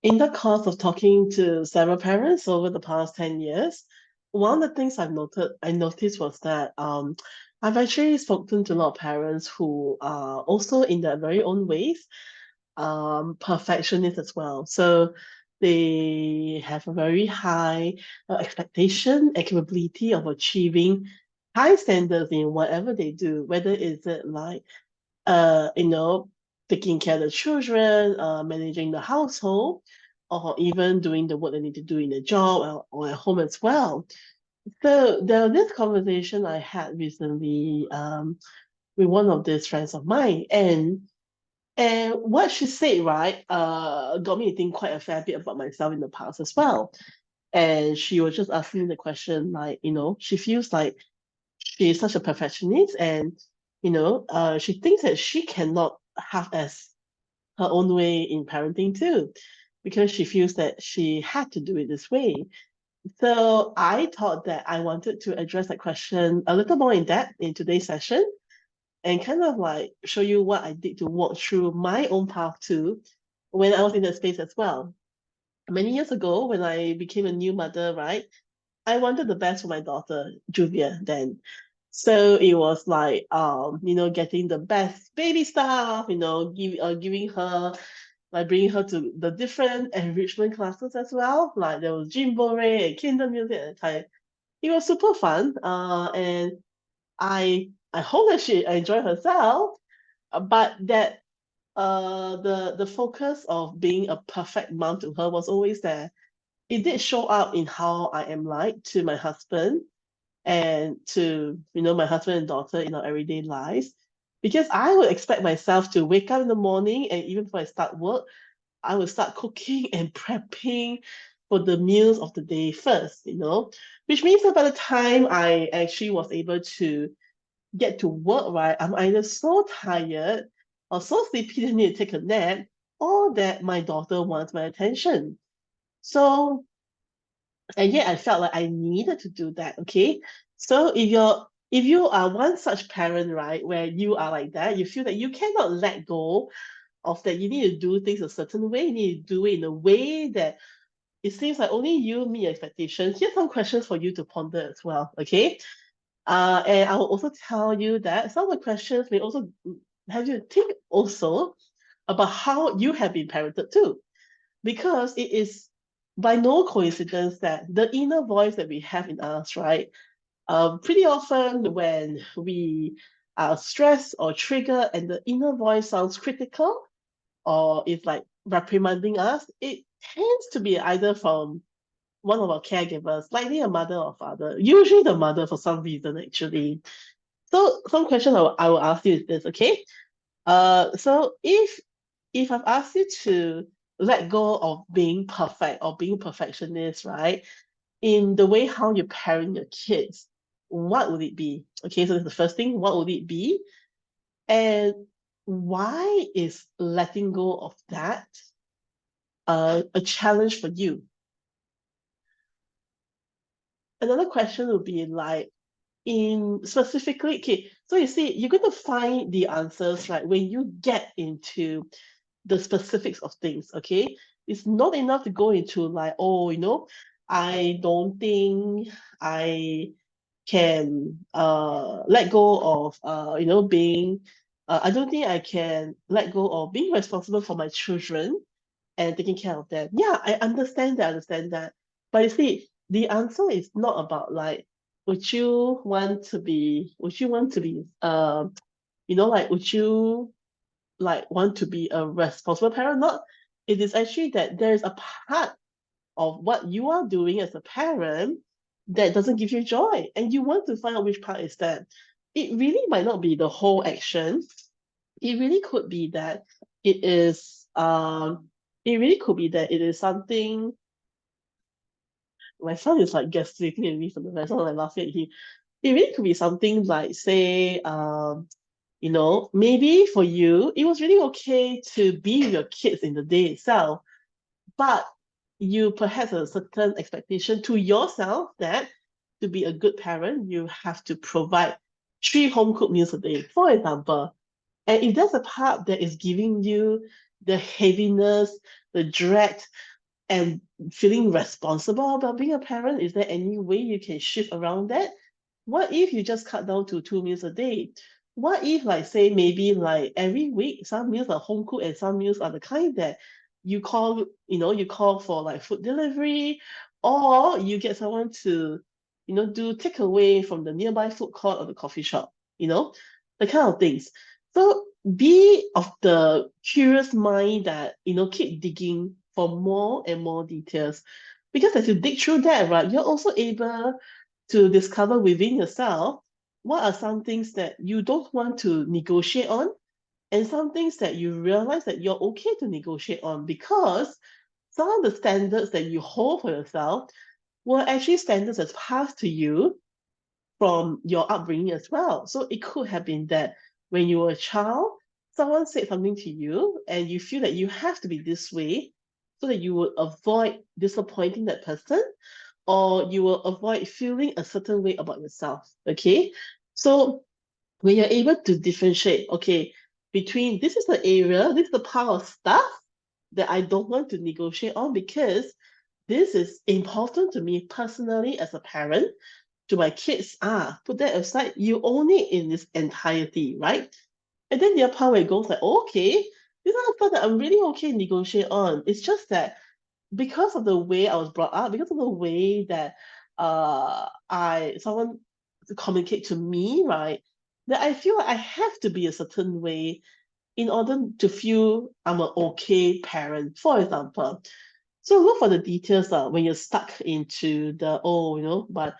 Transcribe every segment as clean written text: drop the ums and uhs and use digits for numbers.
In the course of talking to several parents over the past 10 years, one of the things I noticed was that I've actually spoken to a lot of parents who are also in their very own ways, perfectionists as well. So they have a very high expectation and capability of achieving high standards in whatever they do, whether it's it like you know, taking care of the children, managing the household, or even doing the work they need to do in the job or at home as well. So there was this conversation I had recently with one of these friends of mine, and what she said, right, got me to think quite a fair bit about myself in the past as well. And she was just asking the question, like, she feels like she is such a perfectionist, and she thinks that she cannot have as her own way in parenting too, because she feels that she had to do it this way. So I thought that I wanted to address that question a little more in depth in today's session and kind of like show you what I did to walk through my own path too when I was in that space as well. Many years ago, when I became a new mother, right, I wanted the best for my daughter, Juvia, then. So it was like, getting the best baby stuff, giving her, like bringing her to the different enrichment classes as well. Like there was Jimbore and Kinder music at the time. It was super fun. And I hope that she enjoyed herself. But that the focus of being a perfect mom to her was always there. It did show up in how I am like to my husband and to my husband and daughter in our everyday lives, because I would expect myself to wake up in the morning, and even before I start work I would start cooking and prepping for the meals of the day first, which means that by the time I actually was able to get to work, right, I'm either so tired or so sleepy that I need to take a nap, or that my daughter wants my attention. So, and yet I felt like I needed to do that. Okay. So if you are one such parent, right, where you are like that, you feel that you cannot let go of that, you need to do things a certain way, you need to do it in a way that it seems like only you meet your expectations. Here's some questions for you to ponder as well. Okay. And I will also tell you that some of the questions may also have you think also about how you have been parented too, because it is by no coincidence that the inner voice that we have in us, right? Pretty often when we are stressed or triggered and the inner voice sounds critical or is like reprimanding us, it tends to be either from one of our caregivers, likely a mother or father, usually the mother for some reason, actually. So some question I will ask you is this, okay? So if I've asked you to let go of being perfect or being perfectionist, right? In the way how you parent your kids, what would it be? Okay, so that's the first thing. What would it be? And why is letting go of that a challenge for you? Another question would be like, in specifically, okay, so you see, you're going to find the answers right when you get into the specifics of things, okay? It's not enough to go into like, oh, I don't think I can let go of being I don't think I can let go of being responsible for my children and taking care of them. Yeah, I understand that. But you see, the answer is not about like, would you want to be like, would you like want to be a responsible parent? Not, it is actually that there is a part of what you are doing as a parent that doesn't give you joy, and you want to find out which part is that. It really might not be the whole action. It really could be that it is something. My son is like guessing at me from the rest, like laughing at him. It really could be something like, say, maybe for you it was really okay to be with your kids in the day itself, but you perhaps have a certain expectation to yourself that to be a good parent, you have to provide 3 home cooked meals a day, for example. And if there's a part that is giving you the heaviness, the dread, and feeling responsible about being a parent? Is there any way you can shift around that? What if you just cut down to 2 meals a day? What if, like, say, maybe like every week, some meals are home cooked and some meals are the kind that you call for like food delivery, or you get someone to, do takeaway from the nearby food court or the coffee shop, the kind of things. So be of the curious mind that, keep digging for more and more details. Because as you dig through that, right, you're also able to discover within yourself what are some things that you don't want to negotiate on, and some things that you realize that you're okay to negotiate on, because some of the standards that you hold for yourself were actually standards that's passed to you from your upbringing as well. So it could have been that when you were a child, someone said something to you and you feel that you have to be this way so that you would avoid disappointing that person, or you will avoid feeling a certain way about yourself. Okay. So when you're able to differentiate, okay, between this is the area, this is the pile of stuff that I don't want to negotiate on because this is important to me personally as a parent, to my kids, put that aside, you own it in its entirety, right? And then the other part where it goes like, okay, these are the part that I'm really okay to negotiate on. It's just that because of the way I was brought up, because of the way that I someone communicate to me, right? That I feel like I have to be a certain way in order to feel I'm an okay parent, for example. So look for the details when you're stuck into the but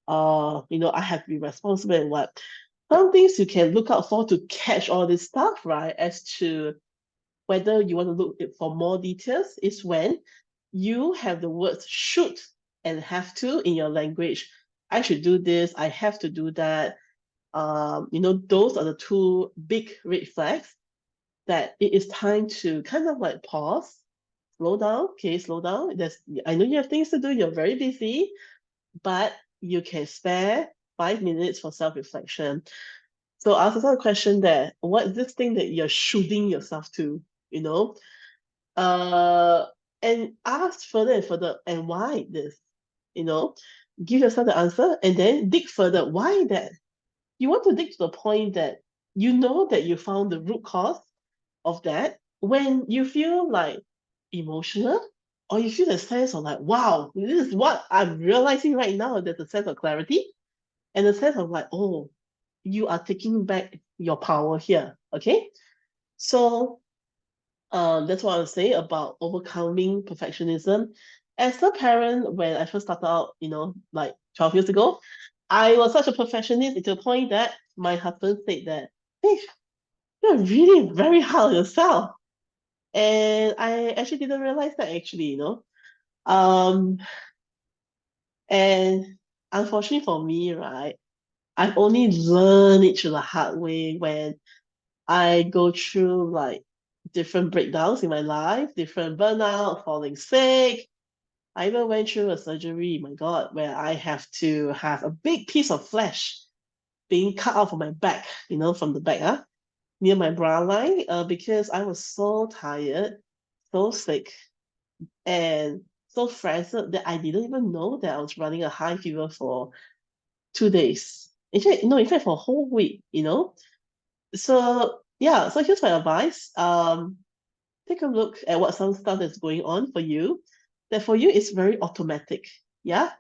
I have to be responsible and what. Some things you can look out for to catch all this stuff, right? As to whether you want to look for more details is when you have the words should and have to in your language. I should do this, I have to do that. Those are the two big red flags that it is time to kind of like pause, slow down. Okay, slow down. I know you have things to do, you're very busy, but you can spare 5 minutes for self-reflection. So ask yourself a question there. What is this thing that you're shooting yourself to? You know? Uh and ask further and further, and why this? You know? Give yourself the answer and then dig further. Why that? You want to dig to the point that you know that you found the root cause of that when you feel like emotional, or you feel a sense of like, wow, this is what I'm realizing right now. There's a sense of clarity and a sense of like, oh, you are taking back your power here. Okay. So that's what I would say about overcoming perfectionism. As a parent, when I first started out, like 12 years ago, I was such a perfectionist to the point that my husband said that, hey, you're really very hard on yourself. And I actually didn't realize that actually. Um, and unfortunately for me, right, I've only learned it through the hard way when I go through like different breakdowns in my life, different burnout, falling sick. I even went through a surgery, my God, where I have to have a big piece of flesh being cut out from my back, from the back, near my bra line, because I was so tired, so sick, and so frazzled that I didn't even know that I was running a high fever for 2 days. In fact, no, in fact, for a whole week. So yeah, so here's my advice. Take a look at what some stuff that's going on for you. That for you is very automatic. Yeah.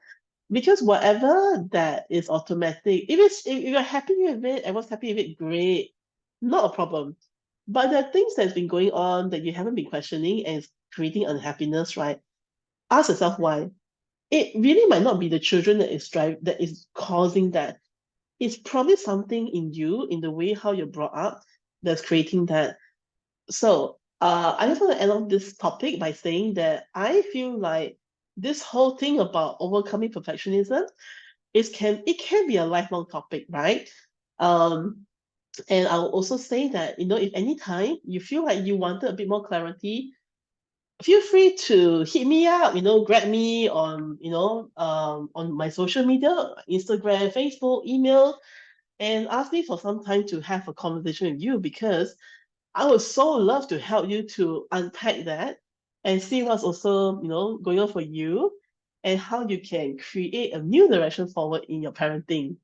Because whatever that is automatic, if you're happy with it, everyone's happy with it, great. Not a problem. But there are things that's been going on that you haven't been questioning and it's creating unhappiness, right? Ask yourself why. It really might not be the children that is causing that. It's probably something in you, in the way how you're brought up, that's creating that. So I just want to end off this topic by saying that I feel like this whole thing about overcoming perfectionism it can be a lifelong topic, right? Um, and I'll also say that, if any time you feel like you wanted a bit more clarity, feel free to hit me up, grab me on my social media, Instagram, Facebook, email, and ask me for some time to have a conversation with you, because I would so love to help you to unpack that and see what's also, going on for you, and how you can create a new direction forward in your parenting.